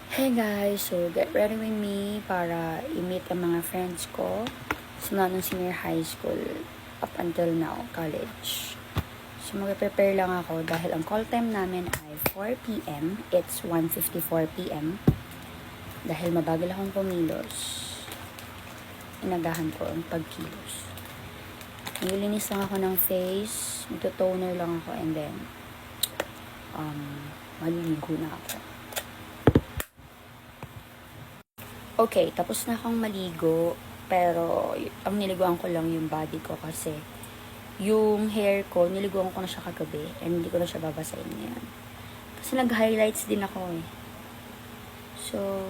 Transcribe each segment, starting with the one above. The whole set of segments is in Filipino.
Hey guys, so get ready with me para i-meet ang mga friends ko simula nung senior high school up until now, college. So mag-prepare lang ako dahil ang call time namin ay 4 p.m. It's 1:54 p.m. Dahil mabagal akong kumilos, inagahan ko ang pagkilos. Nililinis lang ako ng face, magto-toner lang ako, and then maliligo na ako. Okay, tapos na akong maligo, pero ang niliguan ko lang yung body ko kasi yung hair ko, niliguan ko na siya kagabi and hindi ko na siya babasahin ngayon. Kasi nag-highlights din ako eh. So,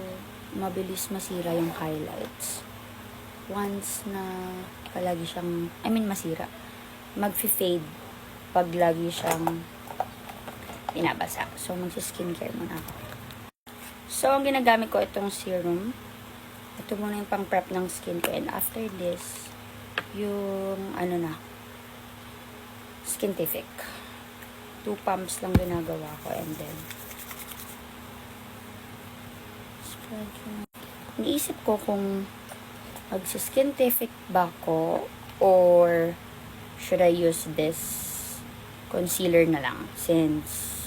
mabilis masira yung highlights. Once na palagi siyang, masira. Mag-fade pag lagi siyang pinabasa. So, magsi-skincare muna ako. So, ang ginagamit ko itong serum. Ito muna yung pang-prep ng skin ko. And after this, yung, Skintific. 2 pumps lang ginagawa ko. And then, spread yung... Iniisip ko kung mag-skintific ba ako or should I use this concealer na lang since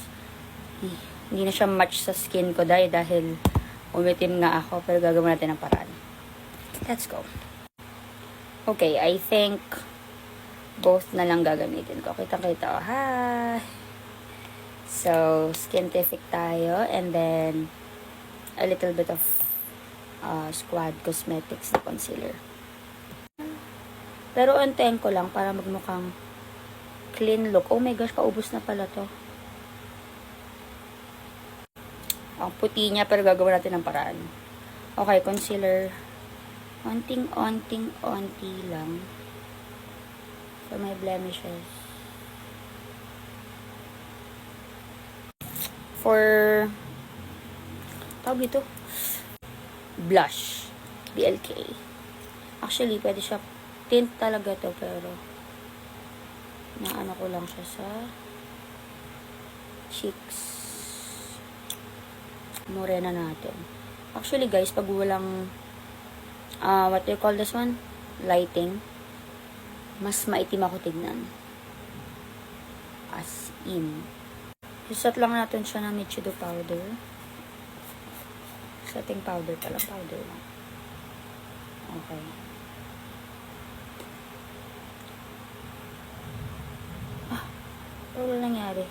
hindi na siya match sa skin ko dahil umitim nga ako, pero gagawin natin ang paraan. Let's go. Okay, I think both na lang gagamitin ko. Kitang-kita ko. Hi! So, Skintific tayo, and then a little bit of Squad Cosmetics na concealer. Pero untayin ko lang para magmukhang clean look. Oh my gosh, paubos na pala to. Ang puti niya, pero gagawin natin ng paraan. Okay, concealer. Onting-onti lang. For my blemishes. For, tawag ito, blush. BLK. Actually, pwede siya, tint talaga to, pero, naano ko lang siya sa cheeks. Morena natin. Actually guys, pag walang what do you call this one? Lighting. Mas maitim ako tignan. As in. Isat lang natin siya ng Michido powder. Setting powder pa lang. Powder lang. Okay. Ano nangyari?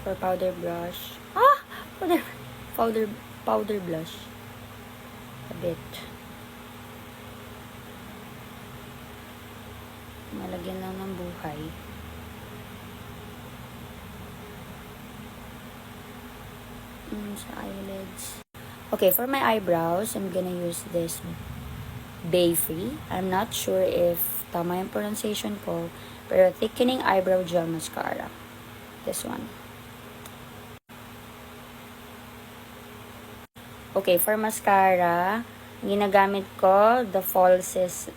For powder brush. Powder blush. A bit. Malagyan lang ng buhay. Sa eyelids. Okay, for my eyebrows, I'm gonna use this Bayfree. I'm not sure if tama yung pronunciation ko, pero thickening eyebrow gel mascara. This one. Okay, for mascara, ginagamit ko the Falsies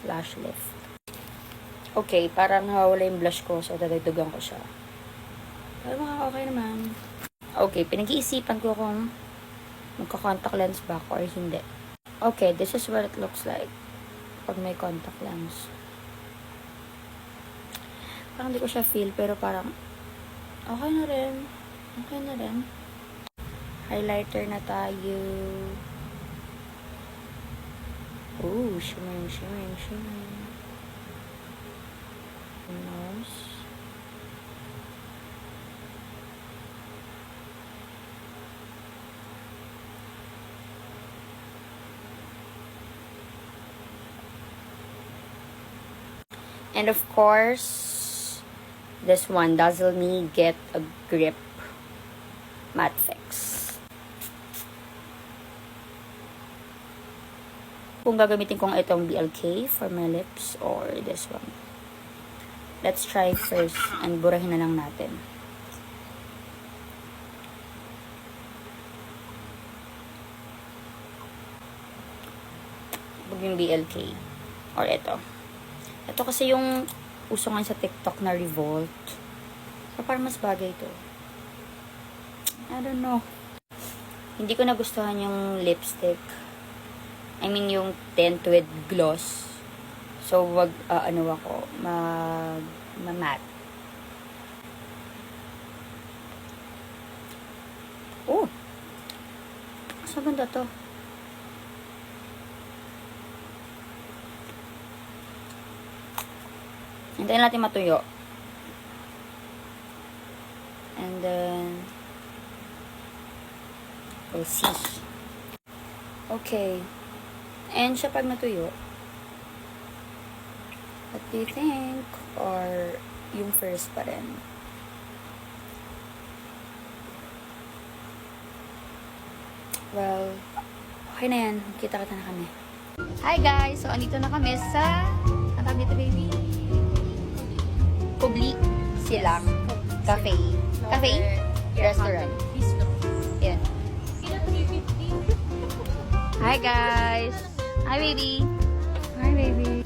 Lash Lift. Okay, parang nawawala yung blush ko, so dadagdagan ko siya. Pero okay naman. Okay, pinag-iisipan ko kung magka-contact lens ba ako or hindi. Okay, this is what it looks like pag may contact lens. Parang hindi ko siya feel, pero parang okay na rin. Highlighter na tayo. Ooh, shimmering. Nose. And of course, this one, Dazzle Me Get a Grip Matte Fix. Kung gagamitin kong itong BLK for my lips or this one. Let's try first and burahin na lang natin. Huwag yung BLK or ito. Ito kasi yung uso nga sa TikTok na Revolt. Pero parang mas bagay to. I don't know. Hindi ko nagustuhan yung lipstick. I mean, yung tint with gloss. So, wag, ano ako, ma-matte. Oh! Mas maganda to. Hintayin natin matuyo. And then, we'll see. Okay. And siya pag natuyo, what do you think? Or yung first pa rin? Well, okay na yan. Kita-kita na kami. Hi guys! So, andito na kami sa... Ang tawag dito, baby? Public Silang Cafe. Cafe? Restaurant. Yan. Hi guys! Hi baby! Hi baby!